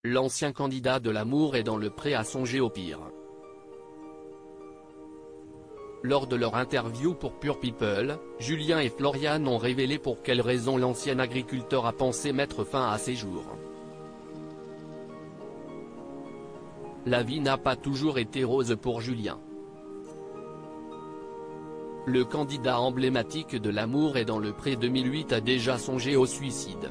L'ancien candidat de l'amour est dans le pré à songer au pire. Lors de leur interview pour Pure People, Julien et Floriane ont révélé pour quelles raisons l'ancien agriculteur a pensé mettre fin à ses jours. La vie n'a pas toujours été rose pour Julien. Le candidat emblématique de l'amour est dans le pré 2008 a déjà songé au suicide.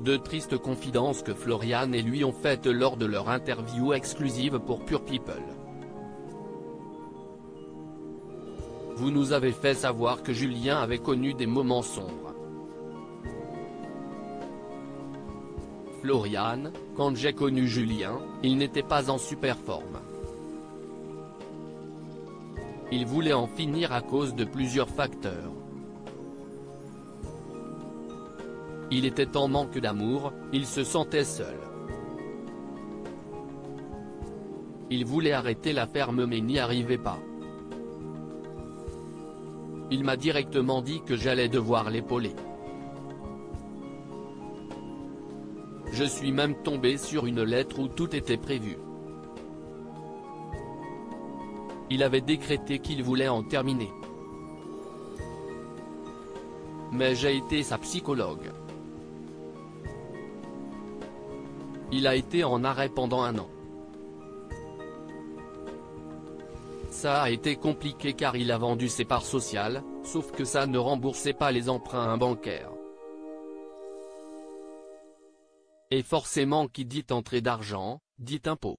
De tristes confidences que Floriane et lui ont faites lors de leur interview exclusive pour Pure People. Vous nous avez fait savoir que Julien avait connu des moments sombres. Floriane, quand j'ai connu Julien, il n'était pas en super forme. Il voulait en finir à cause de plusieurs facteurs. Il était en manque d'amour, il se sentait seul. Il voulait arrêter la ferme mais n'y arrivait pas. Il m'a directement dit que j'allais devoir l'épauler. Je suis même tombé sur une lettre où tout était prévu. Il avait décrété qu'il voulait en terminer. Mais j'ai été sa psychologue. Il a été en arrêt pendant 1 an. Ça a été compliqué car il a vendu ses parts sociales, sauf que ça ne remboursait pas les emprunts bancaires. Et forcément qui dit entrée d'argent, dit impôt.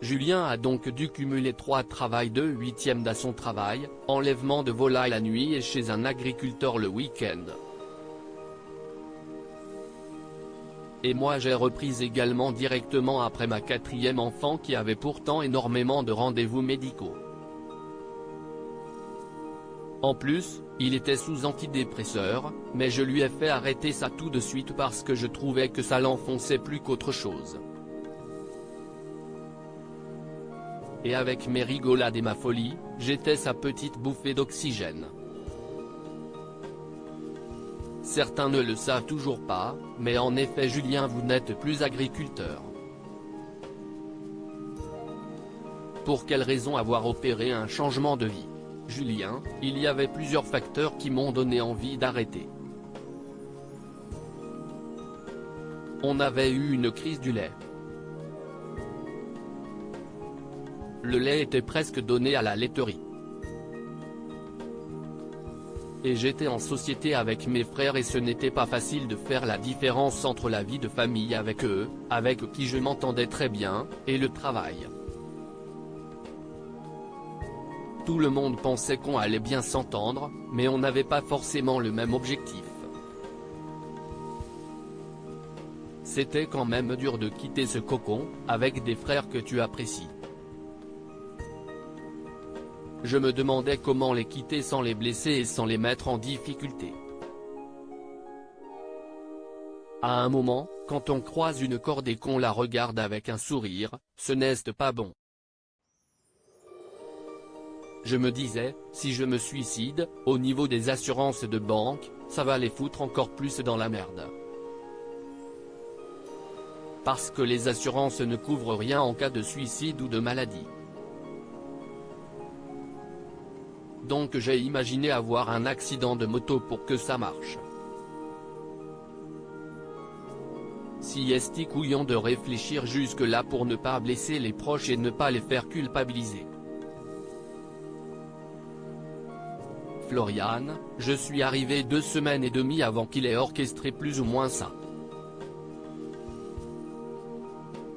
Julien a donc dû cumuler 3 travails de 8e à son travail, enlèvement de volailles la nuit et chez un agriculteur le week-end. Et moi j'ai repris également directement après ma 4e enfant qui avait pourtant énormément de rendez-vous médicaux. En plus, il était sous antidépresseur, mais je lui ai fait arrêter ça tout de suite parce que je trouvais que ça l'enfonçait plus qu'autre chose. Et avec mes rigolades et ma folie, j'étais sa petite bouffée d'oxygène. Certains ne le savent toujours pas, mais en effet Julien vous n'êtes plus agriculteur. Pour quelle raison avoir opéré un changement de vie, Julien? Il y avait plusieurs facteurs qui m'ont donné envie d'arrêter. On avait eu une crise du lait. Le lait était presque donné à la laiterie. Et j'étais en société avec mes frères et ce n'était pas facile de faire la différence entre la vie de famille avec eux, avec qui je m'entendais très bien, et le travail. Tout le monde pensait qu'on allait bien s'entendre, mais on n'avait pas forcément le même objectif. C'était quand même dur de quitter ce cocon, avec des frères que tu apprécies. Je me demandais comment les quitter sans les blesser et sans les mettre en difficulté. À un moment, quand on croise une corde et qu'on la regarde avec un sourire, ce n'est pas bon. Je me disais, si je me suicide, au niveau des assurances de banque, ça va les foutre encore plus dans la merde. Parce que les assurances ne couvrent rien en cas de suicide ou de maladie. Donc j'ai imaginé avoir un accident de moto pour que ça marche. Si est couillon de réfléchir jusque-là pour ne pas blesser les proches et ne pas les faire culpabiliser. Floriane, je suis arrivé 2 semaines et demie avant qu'il ait orchestré plus ou moins ça.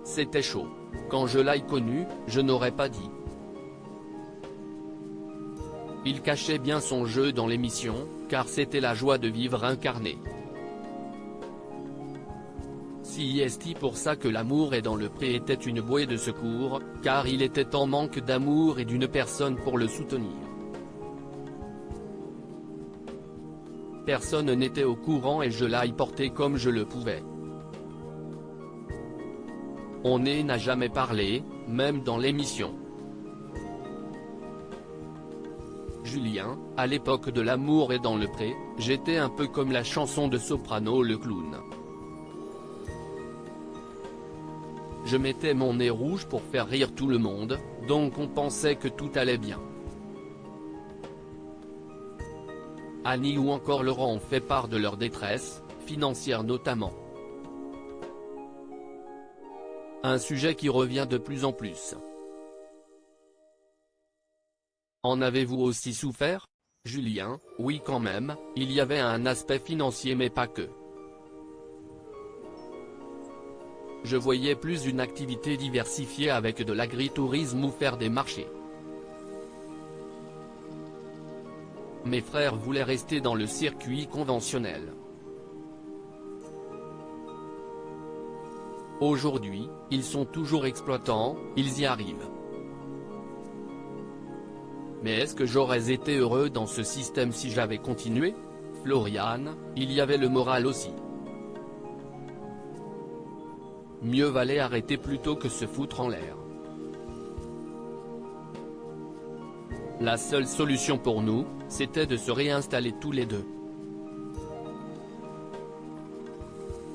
C'était chaud. Quand je l'ai connu, je n'aurais pas dit. Il cachait bien son jeu dans l'émission, car c'était la joie de vivre incarnée. Si est pour ça que l'amour est dans le pré était une bouée de secours, car il était en manque d'amour et d'une personne pour le soutenir. Personne n'était au courant et je l'ai porté comme je le pouvais. On n'a jamais parlé, même dans l'émission. Julien, à l'époque de L'amour est dans le pré, j'étais un peu comme la chanson de Soprano le clown. Je mettais mon nez rouge pour faire rire tout le monde, donc on pensait que tout allait bien. Annie ou encore Laurent ont fait part de leur détresse, financière notamment. Un sujet qui revient de plus en plus. En avez-vous aussi souffert? Julien, oui quand même, il y avait un aspect financier mais pas que. Je voyais plus une activité diversifiée avec de l'agritourisme ou faire des marchés. Mes frères voulaient rester dans le circuit conventionnel. Aujourd'hui, ils sont toujours exploitants, ils y arrivent. Mais est-ce que j'aurais été heureux dans ce système si j'avais continué? Floriane, il y avait le moral aussi. Mieux valait arrêter plutôt que se foutre en l'air. La seule solution pour nous, c'était de se réinstaller tous les deux.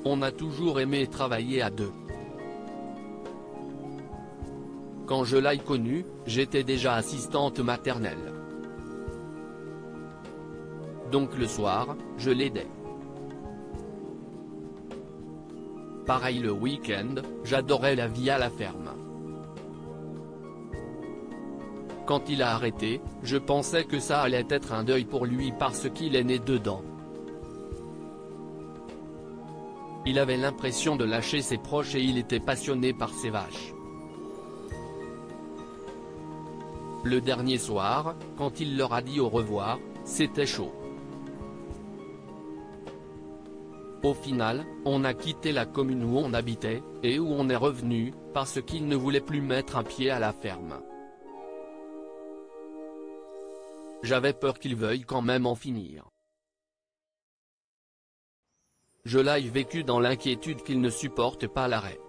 On a toujours aimé travailler à deux. Quand je l'ai connue, j'étais déjà assistante maternelle. Donc le soir, je l'aidais. Pareil le week-end, j'adorais la vie à la ferme. Quand il a arrêté, je pensais que ça allait être un deuil pour lui parce qu'il est né dedans. Il avait l'impression de lâcher ses proches et il était passionné par ses vaches. Le dernier soir, quand il leur a dit au revoir, c'était chaud. Au final, on a quitté la commune où on habitait, et où on est revenu, parce qu'il ne voulait plus mettre un pied à la ferme. J'avais peur qu'il veuille quand même en finir. Je l'ai vécu dans l'inquiétude qu'il ne supporte pas l'arrêt.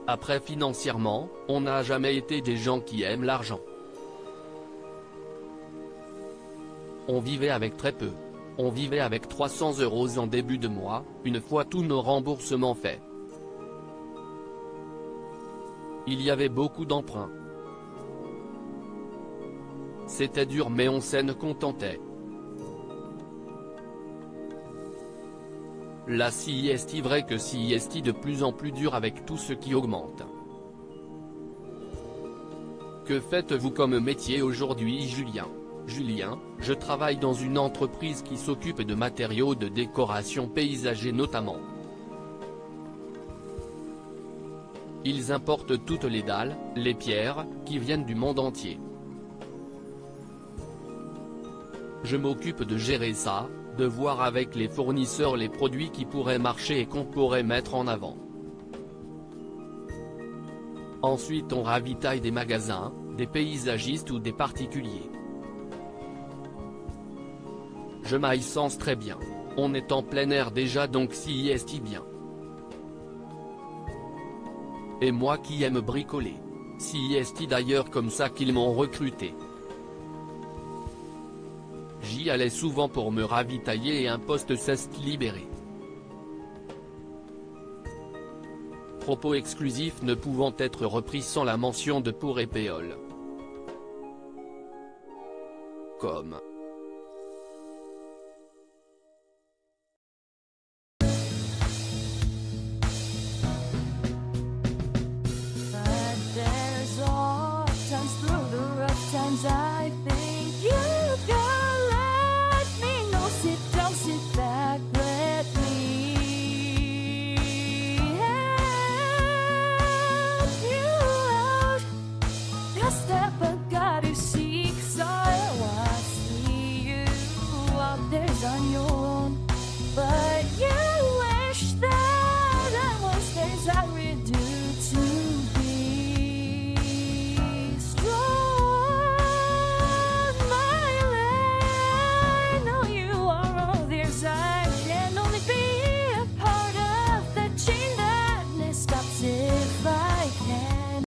Après financièrement, on n'a jamais été des gens qui aiment l'argent. On vivait avec très peu. On vivait avec 300 € en début de mois, une fois tous nos remboursements faits. Il y avait beaucoup d'emprunts. C'était dur mais on s'en contentait. La CIST vrai que CIST de plus en plus dur avec tout ce qui augmente. Que faites-vous comme métier aujourd'hui Julien? Julien, je travaille dans une entreprise qui s'occupe de matériaux de décoration paysager notamment. Ils importent toutes les dalles, les pierres, qui viennent du monde entier. Je m'occupe de gérer ça, de voir avec les fournisseurs les produits qui pourraient marcher et qu'on pourrait mettre en avant. Ensuite on ravitaille des magasins, des paysagistes ou des particuliers. Je m'y sens très bien. On est en plein air déjà donc CIST bien. Et moi qui aime bricoler. CIST d'ailleurs comme ça qu'ils m'ont recruté. J'y allais souvent pour me ravitailler et un poste s'est libéré. Propos exclusifs ne pouvant être repris sans la mention de Pour et Péole. Comme